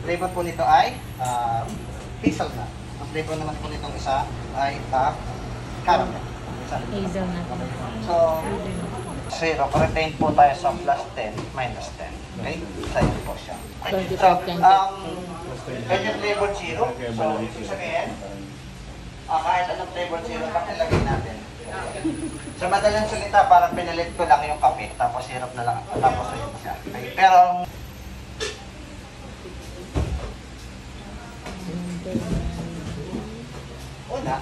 flavor po nito ay hazelnut. Ang flavor naman po nitong isa ay caramel. Hazelnut. So, 0. Retain po tayo sa plus 10, minus 10. Okay? Sa'yo po siya. Okay? So, pwede flavor 0. So, ibig sabihin, kahit anong flavor 0, pakilagay natin. Sa madalang salita, parang pinalit ko lang yung kape, tapos syrup na lang, tapos ayun siya. Okay? Pero, una,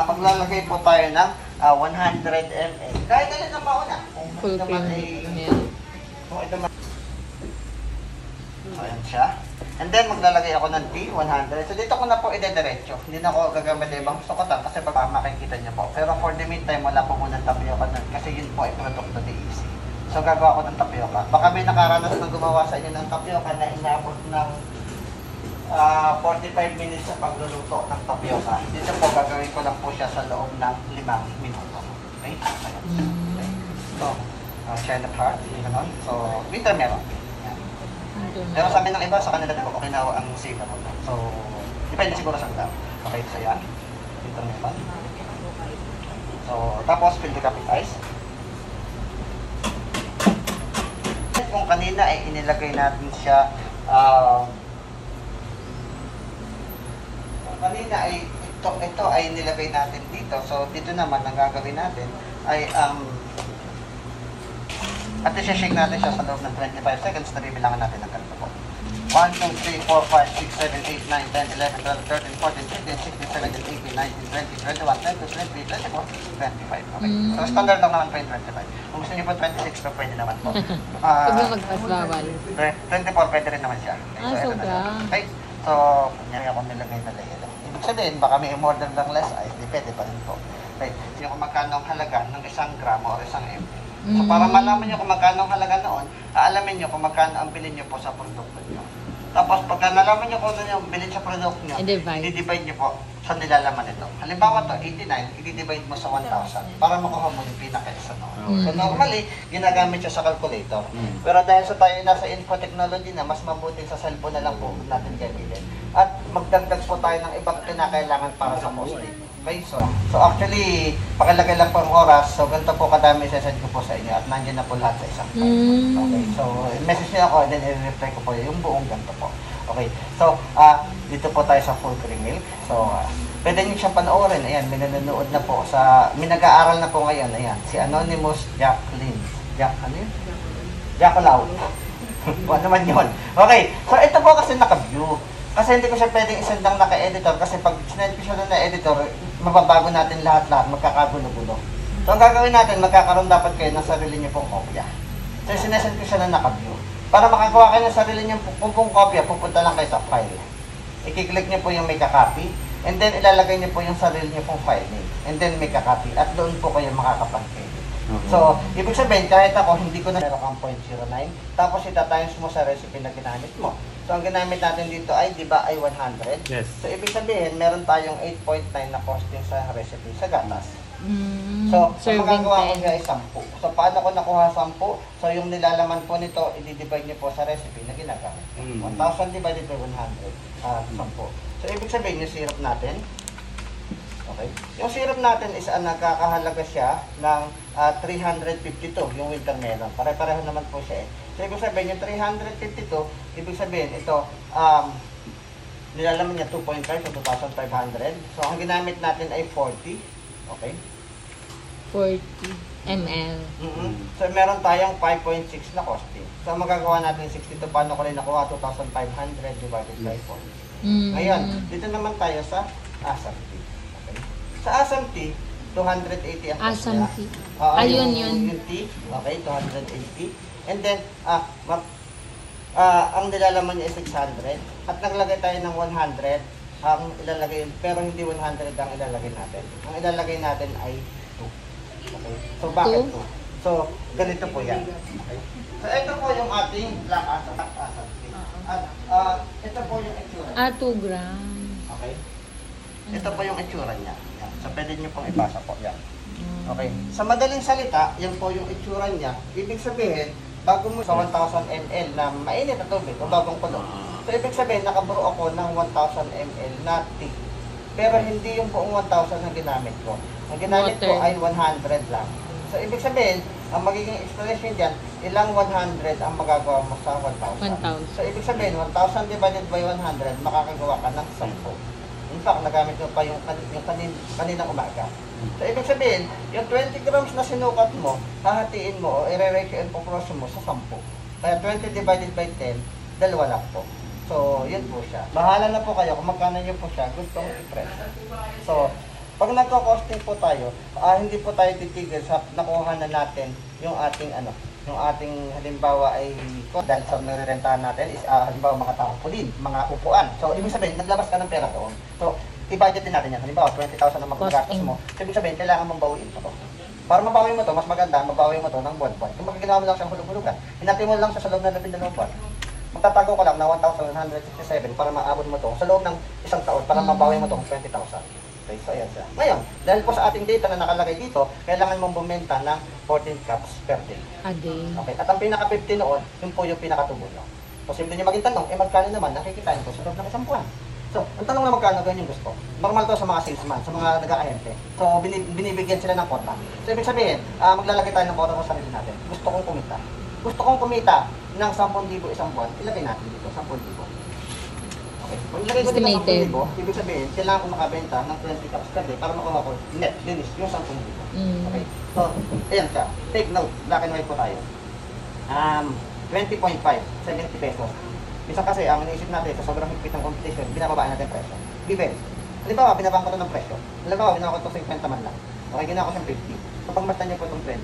maglalagay po tayo ng 100 ml. Kahit alin ang mauna. Full cream milk. Kung ito man. So, ayan siya. And then, maglalagay ako ng tea, 100. So, dito ko na po ide-diretso. Hindi na ako gagamit ng ibang sukotan kasi baka makikita niyo po. Pero for the meantime, wala po muna tapioca nun kasi yun po ay produkto ni Easy. So, gagawa ko ng tapioca. Baka may nakaranas na gumawa sa inyo ng tapioca na inabot ng 45 minutes sa pagluluto ng tapioca. Dito po, gagawin ko lang po siya sa loob ng 5 minuto. Okay? So, share the part. So, winter melon. Pero sa amin ng iba, sa kanila din po, okay na ang save na po. So, depende siguro sa tao. Okay, so yan. Winter melon. So, tapos, fill the cup with ice. Kung kanina ay inilagay natin siya, kanina ay ito ay nilagay natin dito. So, dito naman, ang gagawin natin ay at i-shake natin siya sa loob ng 25 seconds na bibilangan natin ng ganito po. 1, 2, 3, 4, 5, 6, 7, 8, 9, 10, 11, 12, 13, 14, 15, 16, 17, 18, 19, 20, 21, 22, 23, 24, 25. Okay. So, standard lang naman po yung 25. Kung gusto niyo po 26 pa, pwede naman po. Sabi magpasbawal. 24 pwede rin naman siya. Okay, so, sobra. Okay. So, kunyari ako nilagay na lahat. Ibig sabihin, baka may umorder ng less ice, depende pa rin po. Okay. Yung kung magkano ang halaga ng 1 gramo o 1 ml. So, para malaman nyo kung magkano ang halaga noon, aalamin nyo kung magkano ang bilhin nyo po sa produkto nyo. Tapos, pagka nalaman nyo kung ano yung bilhin sa produkto nyo, i-divide nyo po sa nilalaman nito. Halimbawa to 89, i-divide mo sa 1,000 para makuha mo yung pinaka-isa noon. So, normally, ginagamit siya sa calculator. Pero dahil sa tayo nasa info technology na, mas mabuting sa cellphone na lang po natin gamitin. At magdagdag po tayo ng ibang kinakailangan para sa posting. Okay, so actually, pakilagay lang po ang oras. So, ganito po kadami sesend ko po sa inyo at nandiyan na po lahat sa isang time. Okay, so message niyo ako and then i-reply ko po yung buong ganito po. Okay, so dito po tayo sa full cream milk. So, pwede niyo siyang panoorin. Ayan, may nanonood na po sa, may nag-aaral na po ngayon. Ayan, si Anonymous Jacqueline. Ano yun? Jacqueline. Ano naman yun? Okay, so ito po kasi naka-view. Kasi hindi ko siya pwedeng isend lang naka-editor kasi pag sinend ko siya na editor, mababago natin lahat-lahat, magkakagulo-gulo. So ang gagawin natin, magkakaroon dapat kayo ng sarili niyo pong kopya. So sinesend ko siya na naka-view. Para makagawa kayo ng sarili niyo pong kopya, pupunta lang kayo sa file. I-click niyo po yung make a copy, and then ilalagay niyo po yung sarili niyo pong file name, and then make a copy, at doon po kayo makakapag-edit. So, ibig sabihin, kahit ako, hindi ko na meron kang 0.09, tapos itatimes mo sa recipe na ginamit mo. So, ang ginamit natin dito ay, di ba, ay 100? Yes. So, ibig sabihin, meron tayong 8.9 na costing sa recipe sa gatas. So, ang magagawa ko niya ay 10. So, paano ko nakuha 10? So, yung nilalaman po nito, i-divide niyo po sa recipe na ginagamit. 1,000 divided by 100, 10. So, ibig sabihin, yung syrup natin, okay. Yung syrup natin is nagkakahalaga siya ng 352, yung winter melon. Pare-pareho naman po siya eh. So, ibig sabihin, yung 352, ibig sabihin, ito, nilalaman niya 2.5 so 2,500. So, ang ginamit natin ay 40. Okay? 40 ml. So, meron tayong 5.6 na costing. So, magagawa natin 62. Paano ko rin nakuha? 2,500 divided by 40. Ngayon, dito naman tayo sa asam tea. Okay? Sa asam tea, 280 ang cost niya. Ayun yun. Yung tea, okay, 280. And then, ang nilalaman niya is 600. At naglagay tayo ng 100, ang ilalagay, pero hindi 100 ang ilalagay natin. Ang ilalagay natin ay 2. Okay? So, bakit 2? So, ganito po yan. Okay? So, ito po yung ating black asam tea. At ito po yung itsura. 2 grams. Okay? Ito po yung itsura niya. Yan. So, pwede nyo pong ipasa po. Yan. Okay. Sa madaling salita, yan po yung itsura niya. Ibig sabihin, bago mo sa 1,000 ml na mainit na tubig o bagong kulo. So, So, ibig sabihin, nakaburo ako ng 1,000 ml na tea. Pero hindi yung buong 1,000 ang ginamit ko. Ang ginamit ko Water. ay 100 lang. So, ibig sabihin, ang magiging explanation dyan, ilang 100 ang magagawa mo sa 1,000. 1,000. So, ibig sabihin, 1,000 divided by 100, makakagawa ka ng 10. In fact, nagamit mo pa yung kaninang umaga. So, ibig sabihin, yung 20 grams na sinukat mo, hahatiin mo o i-ratio and proportion mo sa 10. Kaya 20 divided by 10, dalawa lang po. So, yun po siya. Bahala na po kayo kung magkano nyo po siya, gusto mong i-press. So, pag nagko-costing po tayo, hindi po tayo titigil sa nakuha na natin yung ating yung ating halimbawa ay dahil sa nirerentahan natin is halimbawa mga tarpaulin, mga upuan. So, ibig sabihin, naglabas ka ng pera doon. So, i-budget din natin yan. Halimbawa, 20,000 ang magagastos mo. So, ibig sabihin, kailangan mong bawiin mo to. Para mabawi mo to, mas maganda, mabawi mo to ng buwan-buwan. Kung magiginawa mo lang siyang hulog-hulugan, hinati mo lang siya sa loob ng 12 buwan. Magtatago ka lang na 1,167 para maabot mo to sa loob ng isang taon para mabawi mo to ng 20,000. Okay, so ayan siya. Ngayon, dahil po sa ating data na nakalagay dito, kailangan mong bumenta ng 14 cups per day. A day. Okay, at ang pinaka-50 noon, yun po yung pinakatubo nyo. Posible nyo maging tanong, magkano naman, nakikitain ko sa loob ng isang buwan. So, ang tanong na magkano, ganyan yung gusto. Normal to sa mga salesman, sa mga nag-aahente. So, binibigyan sila ng quota. So, ibig sabihin, maglalagay tayo ng quota sa sarili natin. Gusto kong kumita. Gusto kong kumita ng 10,000 isang buwan, ilagay natin dito, 10,000. Okay. Kung ilagay ko dito Estimated. 10,000, ibig sabihin, kailangan ko makabenta ng 20 cups per day para makuha ko net, linis, yung 10,000. Okay. So, ayan siya. Take note, black and white po tayo. 20.5, 70 pesos. Minsan kasi, ang iniisip natin, sa sobrang higpit ng competition, binababaan natin presyo. Given. Halimbawa, binabaan ko ito ng presyo. Halimbawa, binabaan ko ito 50 man lang. Okay, ginawa ko siyang 50. So, pagmastan niyo po itong 20.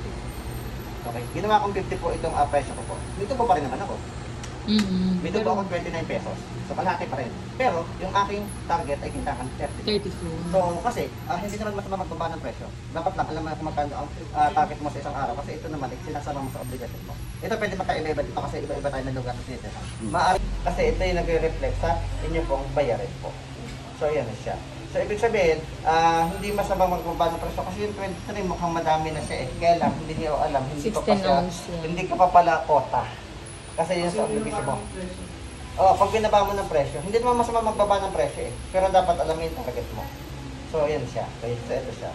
Okay, ginawa kong 50 po itong presyo ko po. Dito po pa rin naman ako. Dito po ako 29 pesos. So, kalahati pa rin. Pero, yung aking target ay kintahan 30. 32. So, kasi, hindi naman masama magbaba ng presyo. Dapat lang, alam mo na kung magkano ang target mo sa isang araw. Kasi ito naman, sinasama mo sa obligasyon mo. Ito pwede magkaiba dito kasi iba-iba tayo ng lugar dito. Maaari, kasi ito yung nagre-reflect sa inyo pong bayarin po. So, yan na siya. So, ibig sabihin, hindi masama magbaba ng presyo kasi yung 23 mukhang madami na siya eh. Kaya lang, hindi niyo alam, hindi pa 16 siya, ounce yan. hindi ka pa pala quota. Kasi yun sa obligation mo. Pag binaba mo ng presyo, hindi naman masama magbaba ng presyo eh. Pero dapat alam mo yung target mo. So, yan siya. Okay, so ito siya.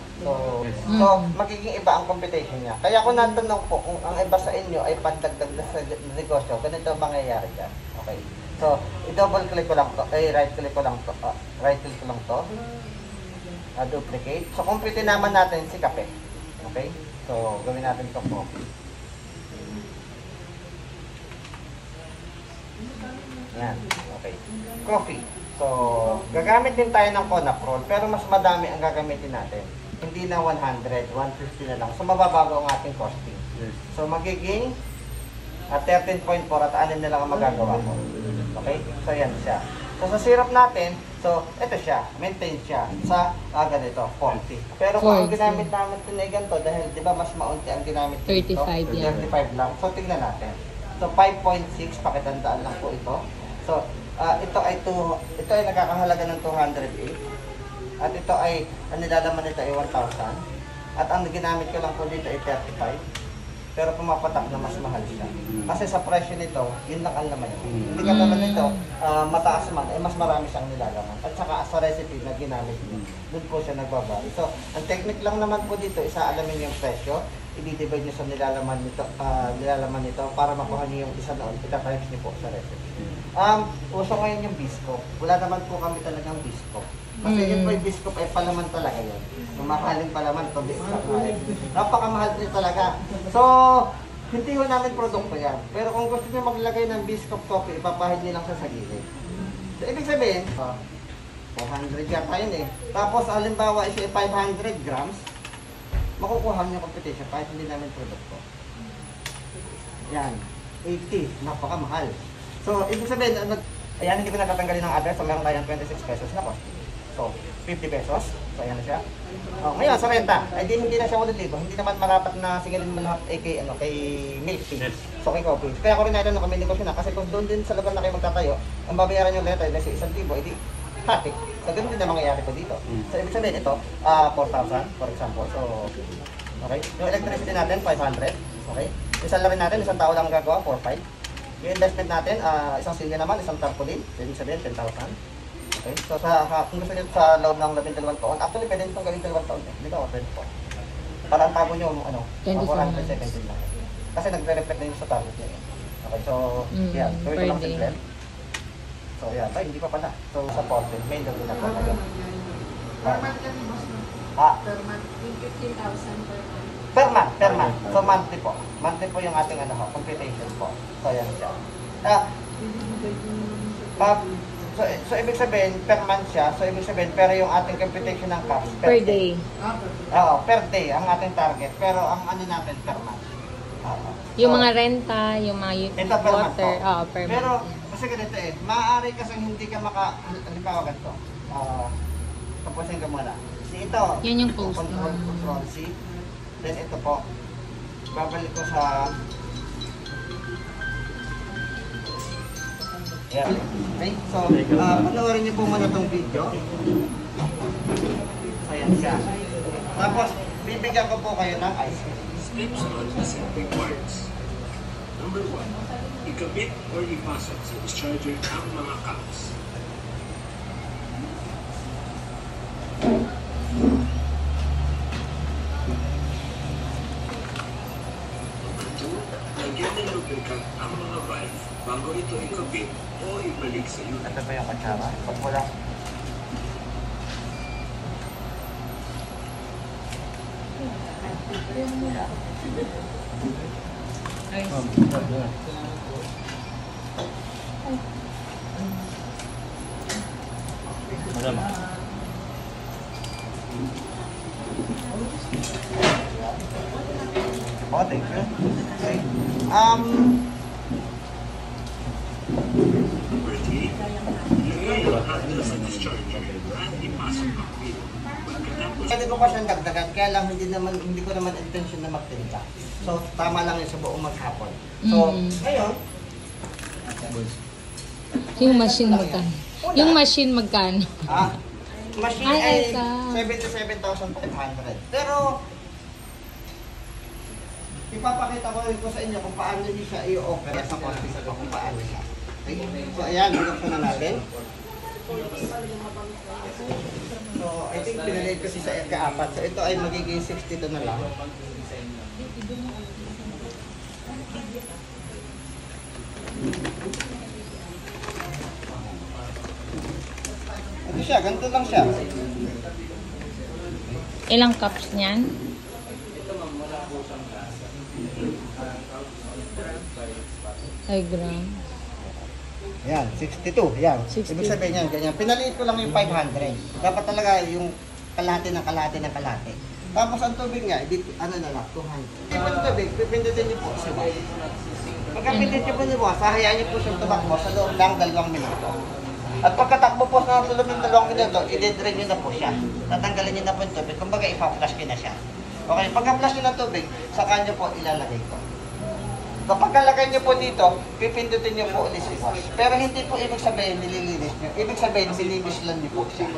So, magiging iba ang computation niya. Kaya kung natanong po kung ang iba sa inyo ay pandagdag na sa negosyo, ganito ang mangyayari dyan. Okay. So, i-double click ko lang to. Right click ko lang to. Right click ko lang to. Duplicate. So, compute naman natin si kape. Okay. So, gawin natin ito po. Yan. Okay. Coffee. So, gagamit din tayo ng Conaprol, pero mas madami ang gagamitin natin. Hindi na 100, 150 na lang. So, mababago ang ating costing. So, magiging 13.4 at 6 na lang ang magagawa ko. Okay? So, yan siya. So, sa syrup natin, so, ito siya. Maintain siya sa ganito, 40. Pero kung ang 40. ginamit namin ito na ganito, dahil di ba mas maunti ang ginamit dito, 35 yan. 35 lang. So, tingnan natin. So, 5.6, pakitandaan lang po ito. So, ito ay nakakahalaga ng 208. At ito ay, ang nilalaman nito ay 1,000. At ang ginamit ko lang po dito ay 35. Pero pumapatak na mas mahal siya. Kasi sa presyo nito, yun lang ang laman niya. Hindi ka naman nito, mataas man, mas marami siyang nilalaman. At saka sa recipe na ginamit niyo, doon po siya nagbabari. So, ang technique lang naman po dito, alamin yung presyo, i-divide niyo sa nilalaman nito para makuha niyo yung isa noon, ita-times niyo po sa recipe. Uso ngayon yung bisco. Wala naman po kami talagang bisco. Kasi yun po yung biscuit ay palaman talaga yun. Mamahaling palaman ito, biscuit. Napakamahal din talaga. So, hindi ho namin produkto yan. Pero kung gusto niyo maglagay ng biscuit coffee, ipapahid niyo lang sa gilid. So, ibig sabihin, 400 yata yun eh. Tapos, halimbawa, isa 500 grams, makukuha niyo competition kahit hindi namin produkto. Yan. 80. Napakamahal. So, ibig sabihin, ayan, hindi ko natatanggalin ng address. So, meron tayong 26 pesos na cost. So, 50 pesos. So, ayan na siya. Ngayon, sa renta, ay hindi na siya 1,000. Hindi naman marapat na singilin mo lahat kay milk tea. So, kay coffee. Kaya ko rin natin na kami negosyo na. Kasi kung doon din sa lugar na kayo magtatayo, ang babayaran yung renta ay 1,000, edi hati. So, ganun din na mangyayari ko dito. So, ibig sabihin ito, 4,000 for example. So, okay. Yung electricity natin, 500. Okay. Yung salary natin, isang tao lang gagawa, 4,500. Yung investment natin, isang silya naman, isang tarpaulin, ibig sabihin 10,000. Okay, so kung gusto nyo sa loob ng 12 taon, actually pwede nyo itong gawin 12 taon eh, hindi ka 20 po. Para ang tago nyo, 470 lang. Kasi nagre-reflect na yun sa target nyo. Okay, so, yan, gawin ko lang simple. So, yan, ay, hindi pa pala. So, sa portion, main gawin na po. Per month yan, boss, no? Per month, yung 15,000 per month. Per month. So, monthly po. Monthly po yung ating computation po. So, yan siya. So, ibig sabihin, per month siya. So, ibig sabihin, pero yung ating computation ng caps, Per day. Oo, per day ang ating target. Pero ang ano natin, per month. Yung mga renta, yung mga ito per month water, po. per Pero, month. kasi ganito eh, maaari kasi hindi ka halimbawa ganito. Tapusin ka muna. Ito, Yan yung post control C. Then ito po, babalik ko sa yeah. Okay, so panoorin niyo po muna itong video. So yan siya. Tapos, bibigyan ko po kayo ng ice cream. Steps on assembling parts. Number 1. Ikabit or ipasok sa discharger ang mga caps. Number 2. Lagyan ng lubricant ang mga valve bago ito ikabit o ibalik sa unit. Ito ba yung katsara? Pag wala. Oh, thank you. Okay. Number 3. Lagyan ang handle sa discharger at ipasok ang wheel. Pagkatapos Pwede ko pa siyang dagdagan, kaya lang hindi ko naman intention na magtinda. So, tama lang yun sa buong maghapon. So, ngayon, Yung machine magkano? Yung machine magkano? machine Ay, ay asa. 77,500. Pero, ipapakita ko rin po sa inyo kung paano niyo siya i-offer sa course ko kung paano siya. Okay? So, ayan, buksan na natin. So, I think pinalate ko siya sa ika-4. So, ito ay magiging 62 na lang. Ito siya, ganito lang siya. Ilang cups niyan? Ay, gram. Yan, 62. Yan. 62. Ibig sabihin yan, ganyan. Pinaliit ko lang yung 500. Dapat talaga yung kalahati ng kalahati ng kalahati. Tapos ang tubig nga, ano na lang, 200. Yung tubig, pipindutin niyo po si boss. Pagkapindit niyo po ni boss, hahayaan niyo po siyang tumakbo sa loob ng 2 minuto. At pagkatakbo po sa loob ng 2 minuto, i-drain niyo na po siya. Tatanggalin niyo na po yung tubig. Kumbaga, ipa-flush niyo na siya. Okay, pagka-flush niyo ng tubig, saka niyo po ilalagay ko. So pagkalagay niyo po dito, pipindutin niyo po ulit si boss. Pero hindi po ibig sabihin nililinis niyo. Ibig sabihin, sinimislan niyo po siya.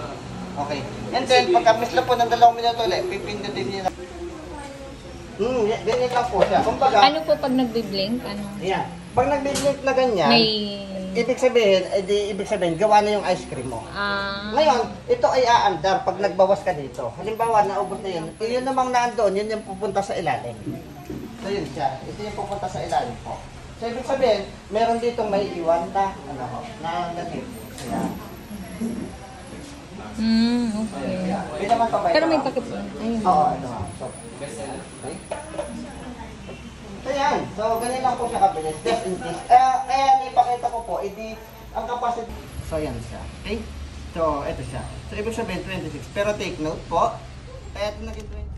Okay. And then, pagka-misla po ng 2 minuto ulit, pipindutin niyo na. Ganyan lang po siya. Kumbaga, Ano po pag nagbi-blink? Ano? yan. Pag nag-blink na ganyan, May... ibig sabihin, gawa na yung ice cream mo. Ngayon, ito ay aandar pag nagbawas ka dito. Halimbawa, naubos na yun. Yun namang naandoon, yun yung pupunta sa ilalim. So yun siya. Ito yung pupunta sa ilalim po. So ibig sabihin, meron ditong may iwan na, na native. Okay. Hindi naman pa Pero may takip po. Ayun. Oo, ano. So, okay. So yan. So ganyan lang po siya kabilis. Just in case. Kaya ipakita ko po, ang capacity. So yan siya. Okay? So ito siya. So ibig sabihin 26. Pero take note po. Kaya ito naging 20.